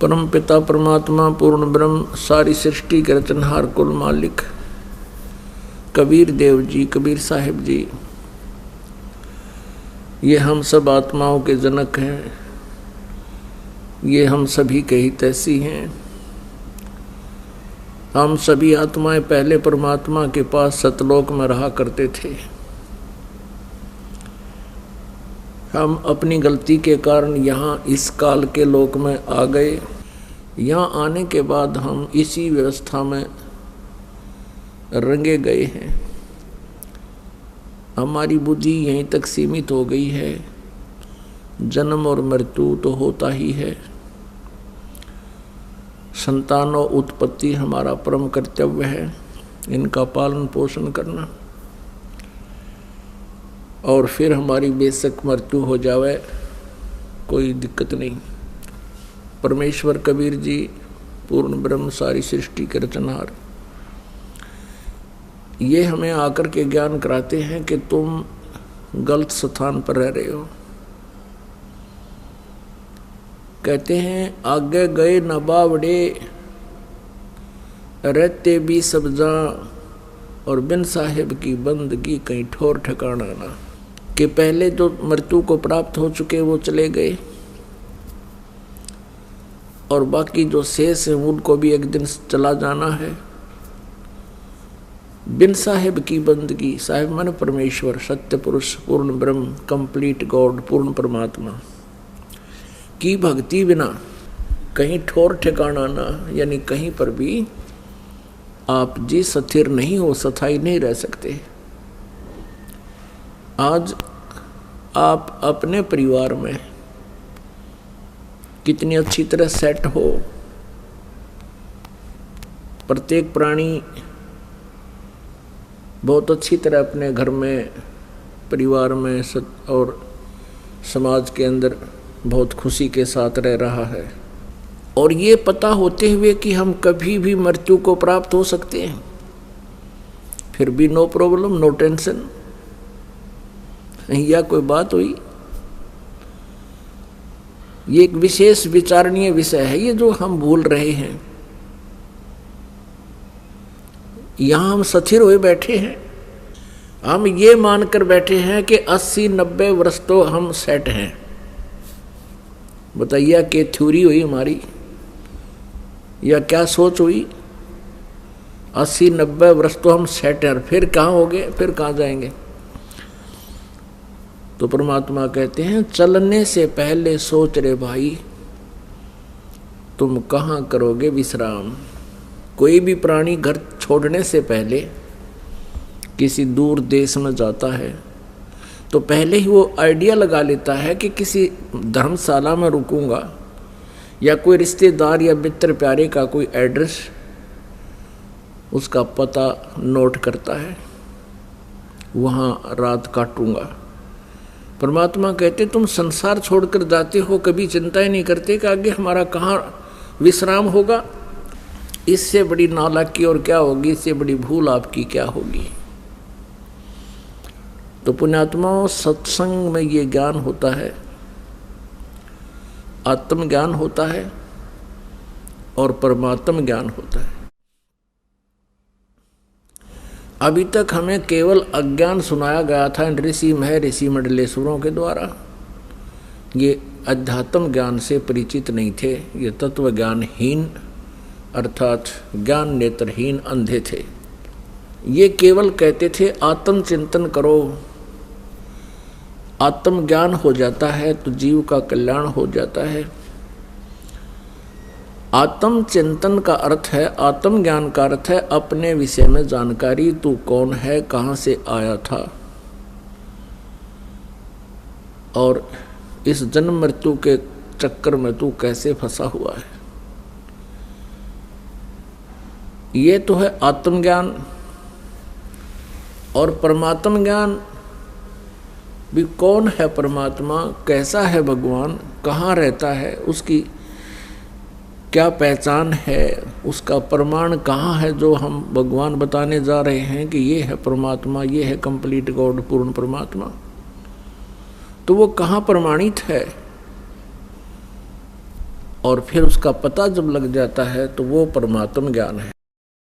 परम पिता परमात्मा पूर्ण ब्रह्म सारी सृष्टि के रचनहार कुल मालिक कबीर देव जी, कबीर साहिब जी, ये हम सब आत्माओं के जनक हैं, ये हम सभी के हितैषी हैं। हम सभी आत्माएं पहले परमात्मा के पास सतलोक में रहा करते थे। हम अपनी गलती के कारण यहाँ इस काल के लोक में आ गए। यहाँ आने के बाद हम इसी व्यवस्था में रंगे गए हैं। हमारी बुद्धि यहीं तक सीमित हो गई है। जन्म और मृत्यु तो होता ही है। संतान और उत्पत्ति हमारा परम कर्तव्य है, इनका पालन पोषण करना। और फिर हमारी बेशक मृत्यु हो जावे, कोई दिक्कत नहीं। परमेश्वर कबीर जी पूर्ण ब्रह्म सारी सृष्टि के रचनहार, ये हमें आकर के ज्ञान कराते हैं कि तुम गलत स्थान पर रह रहे हो। कहते हैं आगे गए न बावड़े, रहते भी सब जहाँ, और बिन साहिब की बंदगी कहीं ठोर ठिकाना ना। कि पहले जो मृत्यु को प्राप्त हो चुके वो चले गए, और बाकी जो शेष है उनको भी एक दिन चला जाना है। बिन साहिब की बंदगी, साहिब माने परमेश्वर, सत्य पुरुष, पूर्ण ब्रह्म, कंप्लीट गॉड, पूर्ण परमात्मा की भक्ति बिना कहीं ठोर ठिकाना ना, यानी कहीं पर भी आप जी स्थिर नहीं हो, स्थायी नहीं रह सकते। आज आप अपने परिवार में कितनी अच्छी तरह सेट हो। प्रत्येक प्राणी बहुत अच्छी तरह अपने घर में, परिवार में और समाज के अंदर बहुत खुशी के साथ रह रहा है। और ये पता होते हुए कि हम कभी भी मृत्यु को प्राप्त हो सकते हैं, फिर भी नो प्रॉब्लम, नो टेंशन। या कोई बात हुई? ये एक विशेष विचारणीय विषय है, ये जो हम भूल रहे हैं। यहां हम स्थिर हुए बैठे हैं, हम ये मानकर बैठे हैं कि 80-90 वर्ष तो हम सेट हैं। बताइए क्या थ्योरी हुई हमारी, या क्या सोच हुई? 80-90 वर्ष तो हम सेट हैं, फिर कहाँ होंगे, फिर कहाँ जाएंगे? तो परमात्मा कहते हैं चलने से पहले सोच रे भाई, तुम कहाँ करोगे विश्राम। कोई भी प्राणी घर छोड़ने से पहले किसी दूर देश में जाता है तो पहले ही वो आइडिया लगा लेता है कि किसी धर्मशाला में रुकूंगा, या कोई रिश्तेदार या मित्र प्यारे का कोई एड्रेस, उसका पता नोट करता है, वहाँ रात काटूंगा। परमात्मा कहते तुम संसार छोड़कर जाते हो, कभी चिंता ही नहीं करते कि आगे हमारा कहाँ विश्राम होगा। इससे बड़ी नालायकी और क्या होगी, इससे बड़ी भूल आपकी क्या होगी। तो पुण्यात्माओं, सत्संग में ये ज्ञान होता है, आत्मज्ञान होता है और परमात्म ज्ञान होता है। अभी तक हमें केवल अज्ञान सुनाया गया था ऋषि मंडलेश्वरों के द्वारा। ये अध्यात्म ज्ञान से परिचित नहीं थे, ये तत्व ज्ञानहीन अर्थात ज्ञान नेत्रहीन अंधे थे। ये केवल कहते थे आत्म चिंतन करो, आत्मज्ञान हो जाता है तो जीव का कल्याण हो जाता है। आत्म चिंतन का अर्थ है, आत्मज्ञान का अर्थ है अपने विषय में जानकारी, तू कौन है, कहाँ से आया था, और इस जन्म मृत्यु के चक्कर में तू कैसे फंसा हुआ है। ये तो है आत्मज्ञान। और परमात्म ज्ञान भी, कौन है परमात्मा, कैसा है भगवान, कहाँ रहता है, उसकी क्या पहचान है, उसका प्रमाण कहाँ है जो हम भगवान बताने जा रहे हैं कि ये है परमात्मा, ये है कंप्लीट गॉड, पूर्ण परमात्मा। तो वो कहाँ प्रमाणित है? और फिर उसका पता जब लग जाता है तो वो परमात्म ज्ञान है।